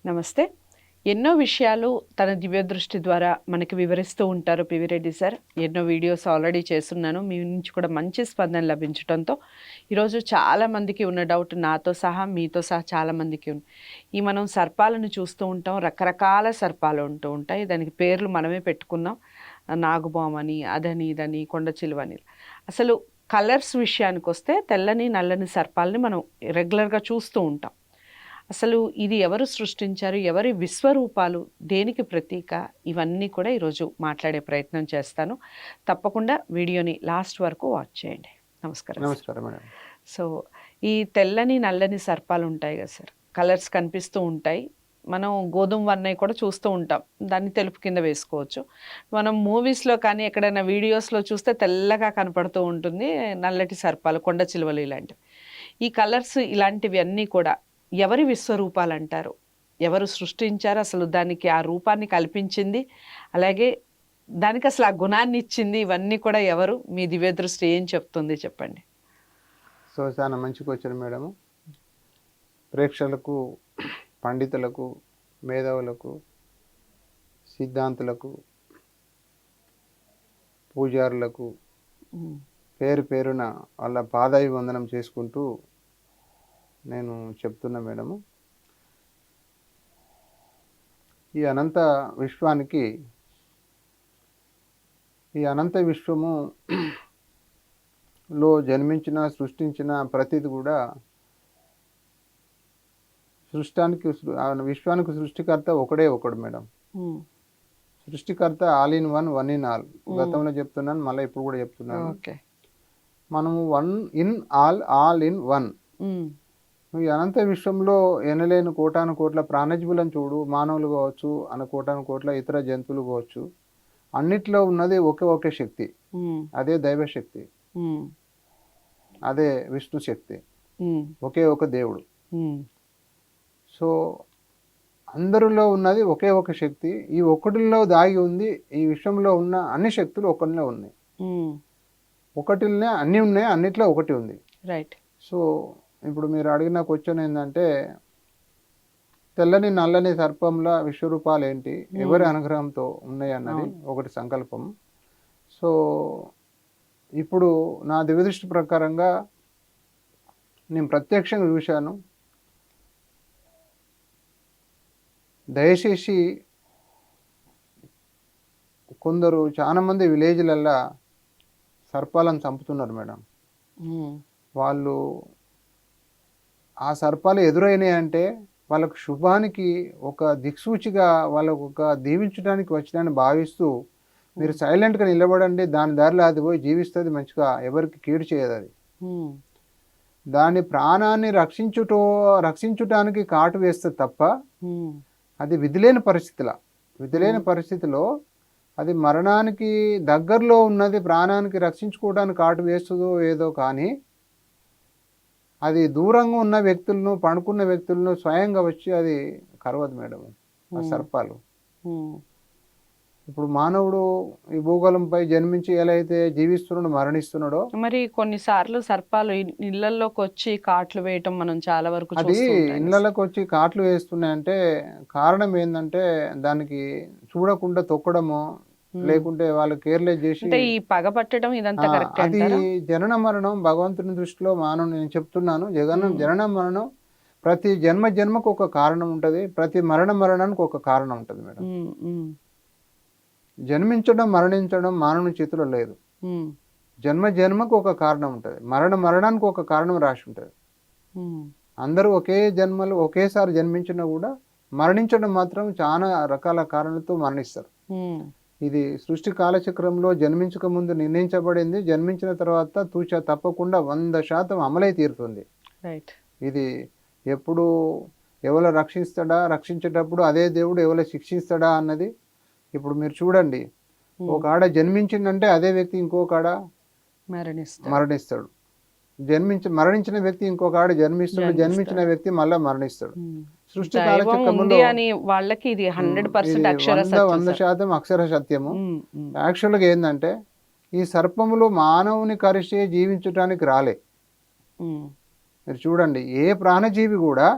నమస్తే. ఎన్నో విషయాలు తన దివ్య దృష్టి ద్వారా మనకి వివరిస్తూ ఉంటారు పివి రెడ్డి సార్. ఎన్నో వీడియోస్ ఆల్రెడీ చేస్తున్నాను. మీ నుంచి కూడా మంచి స్పందన లభించడంతో ఈరోజు చాలామందికి ఉన్న డౌట్ నాతో సహా మీతో సహా చాలామందికి ఉంది. మనం సర్పాలను చూస్తూ ఉంటాం. రకరకాల సర్పాలు ఉంటూ ఉంటాయి. దానికి పేర్లు మనమే పెట్టుకున్నాం. నాగుబామని, అదని, ఇదని, కొండ చిలువని. అసలు కలర్స్ విషయానికి వస్తే తెల్లని నల్లని సర్పాలని మనం రెగ్యులర్గా చూస్తూ ఉంటాం. అసలు ఇది ఎవరు సృష్టించారు, ఎవరి విశ్వరూపాలు, దేనికి ప్రతీక, ఇవన్నీ కూడా ఈరోజు మాట్లాడే ప్రయత్నం చేస్తాను. తప్పకుండా వీడియోని లాస్ట్ వరకు వాచ్ చేయండి. నమస్కారం. నమస్కారం మేడం. సో ఈ తెల్లని నల్లని సర్పాలు ఉంటాయి కదా సార్, కలర్స్ కనిపిస్తూ ఉంటాయి. మనం గోధుమ వర్ణయ్య కూడా చూస్తూ ఉంటాం, దాన్ని తెలుపు కింద వేసుకోవచ్చు. మనం మూవీస్లో కానీ ఎక్కడైనా వీడియోస్లో చూస్తే తెల్లగా కనపడుతూ ఉంటుంది నల్లటి సర్పాలు, కొండ చిలువలు ఇలాంటివి. ఈ కలర్స్ ఇలాంటివి అన్నీ కూడా ఎవరి విశ్వరూపాలు అంటారు, ఎవరు సృష్టించారు, అసలు దానికి ఆ రూపాన్ని కల్పించింది, అలాగే దానికి అసలు ఆ గుణాన్ని ఇచ్చింది, ఇవన్నీ కూడా ఎవరు, మీ దివ్య దృష్టి ఏం చెప్తుంది చెప్పండి. సో చాలా మంచి క్వశ్చన్ మేడము. ప్రేక్షకులకు, పండితులకు, మేధావులకు, సిద్ధాంతులకు, పూజారులకు పేరు పేరున వాళ్ళ పాదాభివందనం చేసుకుంటూ నేను చెప్తున్నా మేడము. ఈ అనంత విశ్వానికి, ఈ అనంత విశ్వము లో జన్మించిన, సృష్టించిన ప్రతిది కూడా విశ్వానికి సృష్టికర్త ఒకడు మేడం. సృష్టికర్త all in one, one in all. గతంలో చెప్తున్నాను, మళ్ళీ ఇప్పుడు కూడా చెప్తున్నాను. మనము one in all, all in one. ఈ అనంత విశ్వంలో ఎనలేని కోటాను కోట్ల ప్రాణజీవులను చూడు, మానవులు కావచ్చు, కోటాను కోట్ల ఇతర జంతువులు కావచ్చు, అన్నిట్లో ఉన్నది ఒకే శక్తి, అదే దైవశక్తి, అదే విష్ణు శక్తి, ఒకే ఒక దేవుడు. సో అందరిలో ఉన్నది ఒకే శక్తి. ఈ ఒక్కటిలో దాగి ఉంది. ఈ విశ్వంలో ఉన్న అన్ని శక్తులు ఒకటిలో ఉన్నాయి. ఒకటిలోనే అన్ని ఉన్నాయి, అన్నిట్లో ఒకటి ఉంది. రైట్. సో ఇప్పుడు మీరు అడిగిన క్వశ్చన్ ఏంటంటే, తెల్లని నల్లని సర్పంల విశ్వరూపాలు ఏంటి, ఎవరి అనుగ్రహంతో ఉన్నాయి అన్నది ఒకటి సంకల్పం. సో ఇప్పుడు నా దివ్యదృష్టి ప్రకారంగా నేను ప్రత్యక్షంగా చూశాను. దయచేసి కొందరు చాలా మంది విలేజ్లల్లో సర్పాలను చంపుతున్నారు మేడం. వాళ్ళు ఆ సర్పాలు ఎదురైనాయి అంటే వాళ్ళకు శుభానికి ఒక దిక్సూచిగా, వాళ్ళకు ఒక దీవించడానికి వచ్చినాన్ని భావిస్తూ మీరు సైలెంట్గా నిలబడండి, దాని దారిలో అది పోయి జీవిస్తుంది మంచిగా, ఎవరికి కీడు చేయదు. అది దాని ప్రాణాన్ని రక్షించుటానికి కాటు వేస్తుంది తప్ప అది విధిలేని పరిస్థితిలో అది మరణానికి దగ్గరలో ఉన్నది, ప్రాణానికి రక్షించుకోవడానికి కాటు వేస్తుందో ఏదో, కానీ అది దూరంగా ఉన్న వ్యక్తులను, పడుకున్న వ్యక్తులను స్వయంగా వచ్చి అది కరవదు మేడం ఆ సర్పాలు. ఇప్పుడు మానవుడు ఈ భూగోళంపై జన్మించి ఎలా అయితే జీవిస్తున్నాడో, మరణిస్తున్నాడో, మరి కొన్నిసార్లు సర్పాలు ఇళ్లలోకి వచ్చి కాట్లు వేయటం మనం చాలా వరకు అది ఇళ్లలోకి వచ్చి కాట్లు వేస్తున్నాయంటే కారణం ఏంటంటే, దానికి చూడకుండా తొక్కడము, లేకుంటే వాళ్ళు కేర్లెస్ చేసి ఈ పగ పట్టడం, ఇదంతా అది జనన మరణం భగవంతుని దృష్టిలో మానవుడు. నేను చెప్తున్నాను, జనన మరణం ప్రతి జన్మకు ఒక కారణం ఉంటుంది, ప్రతి మరణానికి ఒక కారణం ఉంటుంది మేడం. జన్మించడం, మరణించడం మానవుని చేతిలో లేదు. జన్మకు ఒక కారణం ఉంటుంది, మరణానికి ఒక కారణం రాసి ఉంటుంది. అందరూ ఒకే జన్మలు ఒకేసారి జన్మించినా కూడా మరణించడం మాత్రం చాలా రకాల కారణాలతో మరణిస్తారు. ఇది సృష్టి కాలచక్రంలో జన్మించక ముందు నిర్ణయించబడింది, జన్మించిన తర్వాత తప్పకుండా 100% అమలై తీరుతుంది. ఇది ఎప్పుడు ఎవరు రక్షించేటప్పుడు అదే దేవుడు ఎవరు శిక్షిస్తాడా అన్నది. ఇప్పుడు మీరు చూడండి, ఒక ఆడ జన్మించిందంటే అదే వ్యక్తి ఇంకొక ఆడ మరణిస్తాడు. మరణించిన వ్యక్తి ఇంకొక ఆడ జన్మిస్తాడు, జన్మించిన వ్యక్తి మళ్ళా మరణిస్తాడు. సృష్టి కాలచక్రంలో వాళ్ళకి ఇది 100% 100% అక్షర సత్యము. యాక్చువల్గా ఏంటంటే, ఈ సర్పములు మానవుని కరిచే జీవించడానికి రాలే. మీరు చూడండి, ఏ ప్రాణజీవి కూడా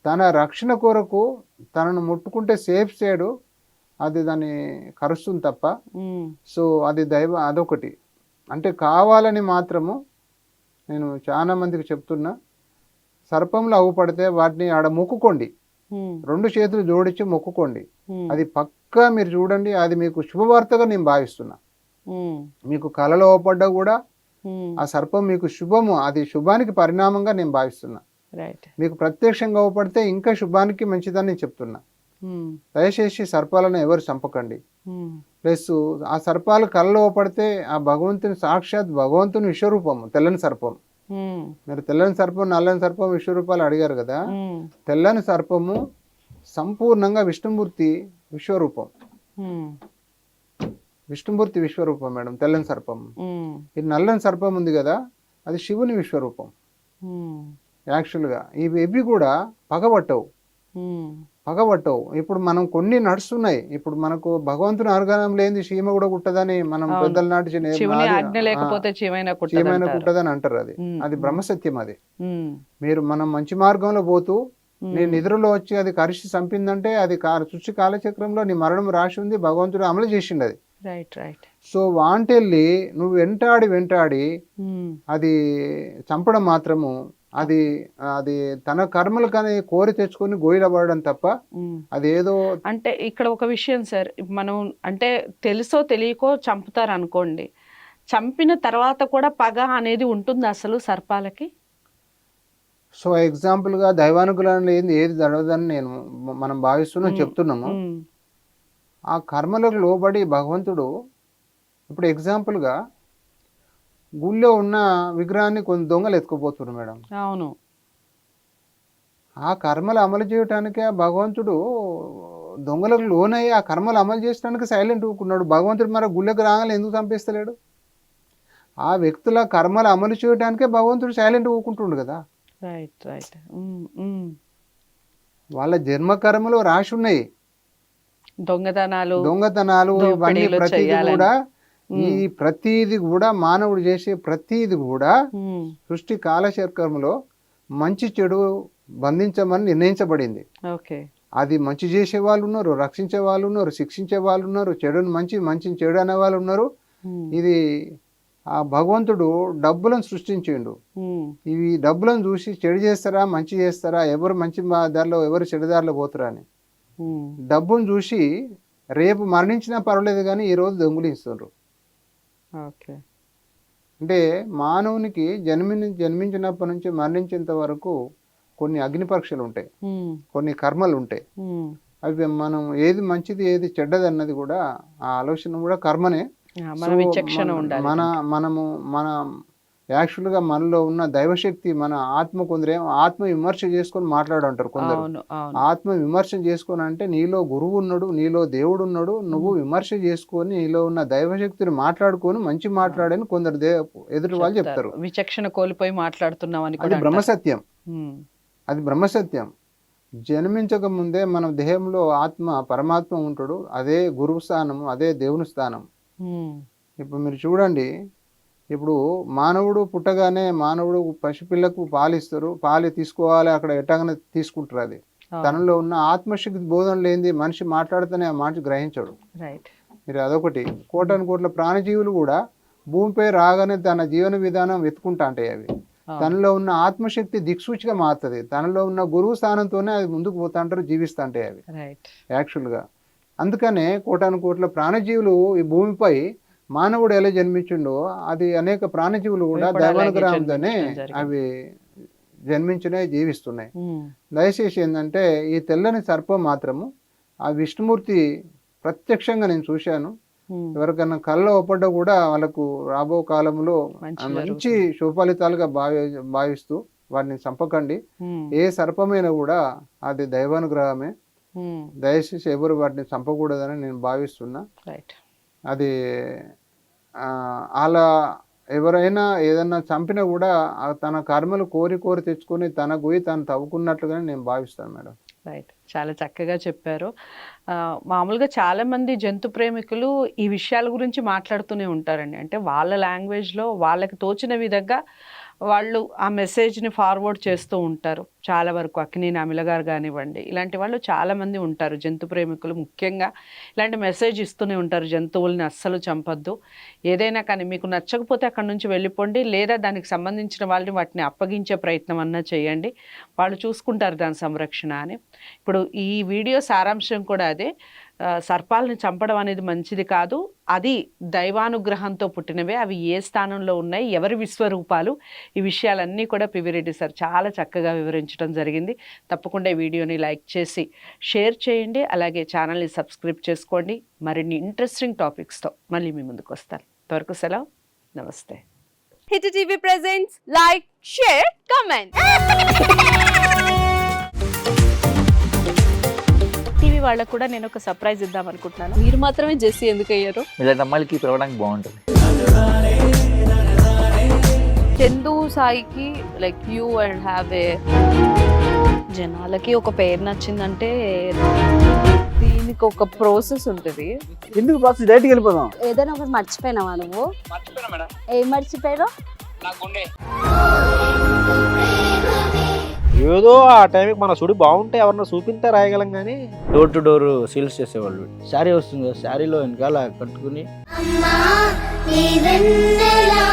తన రక్షణ కొరకు తనను ముట్టుకుంటే సేఫ్ సైడు అది దాన్ని కరుస్తుంది తప్ప. సో అది అదొకటి. అంటే కావాలని మాత్రము నేను చాలా మందికి చెప్తున్నా, సర్పంలో అవ్వపడితే వాటిని ఆడ మొక్కుకోండి, 2 చేతులు జోడించి మొక్కుకోండి. అది పక్కా మీరు చూడండి, అది మీకు శుభవార్తగా నేను భావిస్తున్నా. మీకు కలలో అవ్వపడ్డా కూడా ఆ సర్పం మీకు శుభము, అది శుభానికి పరిణామంగా నేను భావిస్తున్నా. మీకు ప్రత్యక్షంగా అవ్వపడితే ఇంకా శుభానికి మంచిదని నేను చెప్తున్నా. దయచేసి సర్పాలను ఎవరు చంపకండి. ప్లస్ ఆ సర్పాలు కళ్ళలో పడితే ఆ భగవంతుని సాక్షాత్ భగవంతుని విశ్వరూపము తెల్లని సర్పం. మీరు తెల్లని సర్పం నల్లని సర్పం విశ్వరూపాలు అడిగారు కదా, తెల్లని సర్పము సంపూర్ణంగా విష్ణుమూర్తి విశ్వరూపం. విష్ణుమూర్తి విశ్వరూపం మేడం తెల్లని సర్పం. ఇది నల్లని సర్పం ఉంది కదా, అది శివుని విశ్వరూపం. యాక్చువల్గా ఇవి కూడా పగబట్టవు. ఇప్పుడు మనం కొన్ని నడుస్తున్నాయి. ఇప్పుడు మనకు భగవంతుని అనుగ్రహం లేని చీమ కూడా కుట్టదని మనం పెద్దల నాటి చీమైన కుట్టదని అంటారు. అది బ్రహ్మసత్యం. అది మీరు మనం మంచి మార్గంలో పోతూ నీ నిద్రలో వచ్చి అది కరిచి చంపిందంటే అది సృష్టి కాలచక్రంలో నీ మరణం రాసి ఉంది, భగవంతుడు అమలు చేసిండు అది. సో వాంటెళ్ళి నువ్వు వెంటాడి అది చంపడం మాత్రము అది అది తన కర్మలు కానీ కోరి తెచ్చుకొని గోయిలబడడం తప్ప అది ఏదో. అంటే ఇక్కడ ఒక విషయం సార్, మనం అంటే తెలుసో తెలియకో చంపుతారు అనుకోండి, చంపిన తర్వాత కూడా పగ అనేది ఉంటుంది అసలు సర్పాలకి? సో ఎగ్జాంపుల్గా దైవానుగ్రహం లేని ఏది జరగదని మనం భావిస్తున్నాం, చెప్తున్నాము. ఆ కర్మలకు లోబడి భగవంతుడు ఇప్పుడు ఎగ్జాంపుల్గా గుళ్ళో ఉన్న విగ్రహాన్ని కొన్ని దొంగలు ఎత్తుకుపోతున్నారు మేడం. అవును. ఆ కర్మలు అమలు చేయటానికే భగవంతుడు దొంగలకు లోనయ్యి ఆ కర్మలు అమలు చేయడానికి సైలెంట్ ఊకున్నాడు. భగవంతుడు మరి గుళ్ళకు రాగానే ఎందుకు చంపేస్తలేడు? ఆ వ్యక్తుల కర్మలు అమలు చేయడానికే భగవంతుడు సైలెంట్ ఊకుంటుండు కదా. వాళ్ళ జన్మ కర్మలు రాసి ఉన్నాయి, దొంగతనాలు ఇవన్నీ ప్రతిదీ కూడా. ఈ ప్రతీది కూడా మానవుడు చేసే ప్రతీది కూడా సృష్టి కాలచక్రంలో మంచి చెడు బంధించమని నిర్ణయించబడింది. అది మంచి చేసే వాళ్ళు ఉన్నారు, రక్షించే వాళ్ళు ఉన్నారు, శిక్షించే వాళ్ళు ఉన్నారు, చెడుని మంచిని చెడు అనే వాళ్ళు ఉన్నారు. ఇది ఆ భగవంతుడు డబ్బులను సృష్టించిండు. ఇవి డబ్బులను చూసి చెడు చేస్తారా మంచి చేస్తారా, ఎవరు మంచి దారిలో ఎవరు చెడు దారిలో పోతారా అని డబ్బును చూసి రేపు మరణించినా పర్వాలేదు కానీ ఈరోజు దొంగిలిస్తున్నారు. అంటే మానవునికి జన్మించినప్పటి నుంచి మరణించేంత వరకు కొన్ని అగ్ని పరీక్షలు ఉంటాయి, కొన్ని కర్మలు ఉంటాయి. అవి మనం ఏది మంచిది ఏది చెడ్డది అన్నది కూడా ఆ ఆలోచన కూడా కర్మనే. మన యాక్చువల్గా మనలో ఉన్న దైవశక్తి మన ఆత్మ కొందరేమో ఆత్మ విమర్శ చేసుకొని మాట్లాడంటారు కొందరు. ఆత్మ విమర్శ చేసుకొని అంటే నీలో గురువు ఉన్నాడు, నీలో దేవుడు ఉన్నాడు, నువ్వు విమర్శ చేసుకొని నీలో ఉన్న దైవశక్తిని మాట్లాడుకొని మంచి మాట్లాడని కొందరు ఎదుటి వాళ్ళు చెప్తారు. విచక్షణ కోల్పోయి మాట్లాడుతున్నాం అని. అది బ్రహ్మసత్యం. అది బ్రహ్మసత్యం. జన్మించక ముందే మన దేహంలో ఆత్మ పరమాత్మ ఉంటాడు, అదే గురువు స్థానము, అదే దేవుని స్థానం. ఇప్పుడు మీరు చూడండి, ఇప్పుడు మానవుడు పుట్టగానే మానవుడు పసిపిల్లకు పాలిస్తారు, పాలు తీసుకోవాలి, అక్కడ ఎట్టగానే తీసుకుంటారు. అది తనలో ఉన్న ఆత్మశక్తి బోధన లేనిది మనిషి మాట్లాడితేనే ఆ మనిషి గ్రహించాడు. మీరు అదొకటి. కోట్ల ప్రాణజీవులు కూడా భూమిపై రాగానే తన జీవన విధానం వెతుకుంటా ఉంటాయి. అవి తనలో ఉన్న ఆత్మశక్తి దిక్సూచిగా మారుతుంది, తనలో ఉన్న గురువు స్థానంతోనే అది ముందుకు పోతా అంటారు, జీవిస్తూ ఉంటాయి అవి యాక్చువల్గా. అందుకనే కోట్ల ప్రాణజీవులు ఈ భూమిపై మానవుడు ఎలా జన్మించిండో అది అనేక ప్రాణజీవులు కూడా దైవానుగ్రహంతోనే అవి జన్మించినాయి, జీవిస్తున్నాయి. దయచేసి ఏంటంటే ఈ తెల్లని సర్పం మాత్రము ఆ విష్ణుమూర్తి ప్రత్యక్షంగా నేను చూశాను. ఎవరికన్నా కళ్ళ ఒప్పడ్డ కూడా వాళ్ళకు రాబో కాలంలో మంచి శుభఫలితాలుగా భావిస్తూ వాటిని చంపకండి. ఏ సర్పమైనా కూడా అది దైవానుగ్రహమే. దయచేసి ఎవరు వాటిని చంపకూడదని నేను భావిస్తున్నా. అది అలా ఎవరైనా ఏదన్నా చంపినా కూడా తన కర్మలు కోరి తెచ్చుకొని తన గుయి తను తవ్వుకున్నట్లుగానే నేను భావిస్తాను మేడం. చాలా చక్కగా చెప్పారు. మామూలుగా చాలామంది జంతు ప్రేమికులు ఈ విషయాల గురించి మాట్లాడుతూనే ఉంటారండి. అంటే వాళ్ళ లాంగ్వేజ్లో వాళ్ళకి తోచిన విధంగా వాళ్ళు ఆ మెసేజ్ని ఫార్వర్డ్ చేస్తూ ఉంటారు చాలా వరకు. అక్కినేని అమిల గారు కానివ్వండి, ఇలాంటి వాళ్ళు చాలామంది ఉంటారు, జంతు ప్రేమికులు ముఖ్యంగా ఇలాంటి మెసేజ్ ఇస్తూనే ఉంటారు, జంతువుల్ని అస్సలు చంపొద్దు, ఏదైనా కానీ మీకు నచ్చకపోతే అక్కడ నుంచి వెళ్ళిపోండి, లేదా దానికి సంబంధించిన వాళ్ళని వాటిని అప్పగించే ప్రయత్నం అన్నా చేయండి, వాళ్ళు చూసుకుంటారు దాని సంరక్షణ అని. ఇప్పుడు ఈ వీడియో సారాంశం కూడా అదే, సర్పాలను చంపడం అనేది మంచిది కాదు, అది దైవానుగ్రహంతో పుట్టినవే, అవి ఏ స్థానంలో ఉన్నాయి, ఎవరి విశ్వరూపాలు, ఈ విషయాలన్నీ కూడా పివిరెడ్డి సార్ చాలా చక్కగా వివరించడం జరిగింది. తప్పకుండా ఈ వీడియోని లైక్ చేసి షేర్ చేయండి, అలాగే ఛానల్ని సబ్స్క్రైబ్ చేసుకోండి. మరిన్ని ఇంట్రెస్టింగ్ టాపిక్స్తో మళ్ళీ మీ ముందుకు వస్తాను. అంతవరకు సెలవు, నమస్తే. Hit TV presents like, share, comment. TV వాళ్ళకు కూడా నేను ఒక సర్ప్రైజ్ ఇద్దాం అనుకుంటున్నాను. మీరు మాత్రమే జెస్సీ ఎందుకు అయ్యారు? ఇలాంటి అమ్మాయిలకి పిలవడానికి బాగుంటుంది. చందు సాయికి like you and have a, జనాలకి ఒక పేరు నచ్చిందంటే దీనికి ఒక ప్రాసెస్ ఉంటుంది. ఎందుకు ప్రాసెస్ డైరెక్ట్కి వెళ్ళిపోదాం. ఏదైనా ఒకటి మర్చిపోయినావా నువ్వు? ఏం మర్చిపోయావు? ఏదో ఆ టైంకి మన సుడి బాగుంటే ఎవరన్నా చూపిస్తే రాయగలం కానీ డోర్ టు డోర్ సేల్స్ చేసేవాళ్ళు. శారీ వస్తుంది, శారీలో వెనకాల కట్టుకుని అమ్మా నీ వెన్నెలా